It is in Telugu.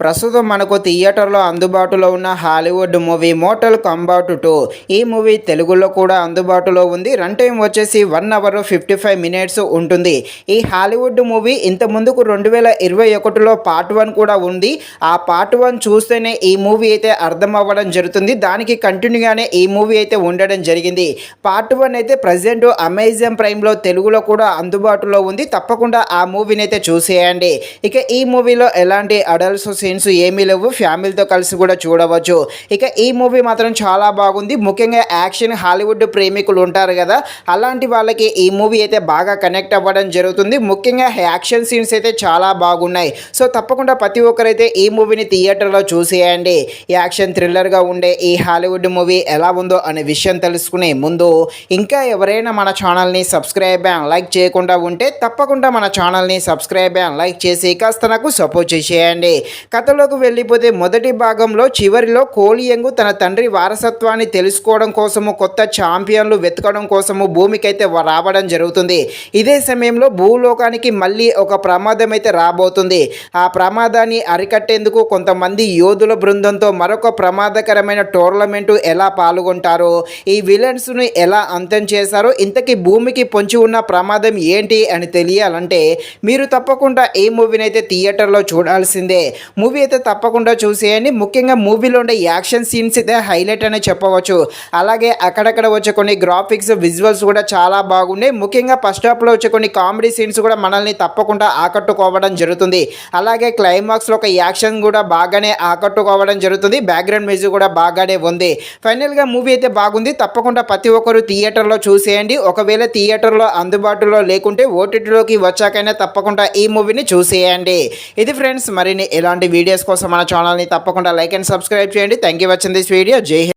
ప్రస్తుతం మనకు థియేటర్లో అందుబాటులో ఉన్న హాలీవుడ్ మూవీ మోర్టల్ కాంబాట్ 2 ఈ మూవీ తెలుగులో కూడా అందుబాటులో ఉంది. రన్ టైం వచ్చేసి 1 అవర్ 55 మినిట్స్ ఉంటుంది. ఈ హాలీవుడ్ మూవీ ఇంత ముందుకు 2021లో పార్ట్ 1 కూడా ఉంది. ఆ పార్ట్ 1 చూస్తేనే ఈ మూవీ అయితే అర్థం అవ్వడం జరుగుతుంది. దానికి కంటిన్యూగానే ఈ మూవీ అయితే ఉండడం జరిగింది. పార్ట్ 1 అయితే ప్రజెంట్ అమెజాన్ ప్రైమ్లో తెలుగులో కూడా అందుబాటులో ఉంది. తప్పకుండా ఆ మూవీని అయితే చూసేయండి. ఇక ఈ మూవీలో ఎలాంటి అడల్ట్స్ సీన్స్ ఏమీ లేవు, ఫ్యామిలీతో కలిసి కూడా చూడవచ్చు. ఇక ఈ మూవీ మాత్రం చాలా బాగుంది. ముఖ్యంగా యాక్షన్ హాలీవుడ్ ప్రేమికులు ఉంటారు కదా, అలాంటి వాళ్ళకి ఈ మూవీ అయితే బాగా కనెక్ట్ అవ్వడం జరుగుతుంది. ముఖ్యంగా యాక్షన్ సీన్స్ అయితే చాలా బాగున్నాయి. సో తప్పకుండా ప్రతి ఒక్కరైతే ఈ మూవీని థియేటర్లో చూసేయండి. యాక్షన్ థ్రిల్లర్గా ఉండే ఈ హాలీవుడ్ మూవీ ఎలా ఉందో అనే విషయం తెలుసుకునే ముందు ఇంకా ఎవరైనా మన ఛానల్ని సబ్స్క్రైబ్ అండ్ లైక్ చేయకుండా ఉంటే తప్పకుండా మన ఛానల్ని సబ్స్క్రైబ్ అండ్ లైక్ చేసి కాస్త నాకు సపోర్ట్ చేసేయండి. కథలోకి వెళ్ళిపోతే మొదటి భాగంలో చివరిలో కోలియంగు తన తండ్రి వారసత్వాన్ని తెలుసుకోవడం కోసము కొత్త ఛాంపియన్లు వెతకడం కోసము భూమికైతే రావడం జరుగుతుంది. ఇదే సమయంలో భూలోకానికి మళ్ళీ ఒక ప్రమాదం అయితే రాబోతుంది. ఆ ప్రమాదాన్ని అరికట్టేందుకు కొంతమంది యోధుల బృందంతో మరొక ప్రమాదకరమైన టోర్నమెంటు ఎలా పాల్గొంటారో, ఈ విలన్స్ను ఎలా అంతం చేశారో, ఇంతకీ భూమికి పొంచి ఉన్న ప్రమాదం ఏంటి అని తెలియాలంటే మీరు తప్పకుండా ఈ మూవీని అయితే థియేటర్లో చూడాల్సిందే. మూవీ అయితే తప్పకుండా చూసేయండి. ముఖ్యంగా మూవీలో ఉండే యాక్షన్ సీన్స్ అయితే హైలైట్ అనే చెప్పవచ్చు. అలాగే అక్కడక్కడ వచ్చే కొన్ని గ్రాఫిక్స్ విజువల్స్ కూడా చాలా బాగున్నాయి. ముఖ్యంగా ఫస్ట్ హాఫ్లో వచ్చే కొన్ని కామెడీ సీన్స్ కూడా మనల్ని తప్పకుండా ఆకట్టుకోవడం జరుగుతుంది. అలాగే క్లైమాక్స్లో ఒక యాక్షన్ కూడా బాగానే ఆకట్టుకోవడం జరుగుతుంది. బ్యాక్గ్రౌండ్ మ్యూజిక్ కూడా బాగానే ఉంది. ఫైనల్గా మూవీ అయితే బాగుంది. తప్పకుండా ప్రతి ఒక్కరు థియేటర్లో చూసేయండి. ఒకవేళ థియేటర్లో అందుబాటులో లేకుంటే ఓటీటీలోకి వచ్చాకైనా తప్పకుండా ఈ మూవీని చూసేయండి. ఇది ఫ్రెండ్స్, మరిన్ని ఇలాంటి వీడియోస్ కోసం మన ఛానల్ని తప్పకుండా లైక్ అండ్ సబ్స్క్రైబ్ చేయండి. Thank you watching this video. జై హింద్.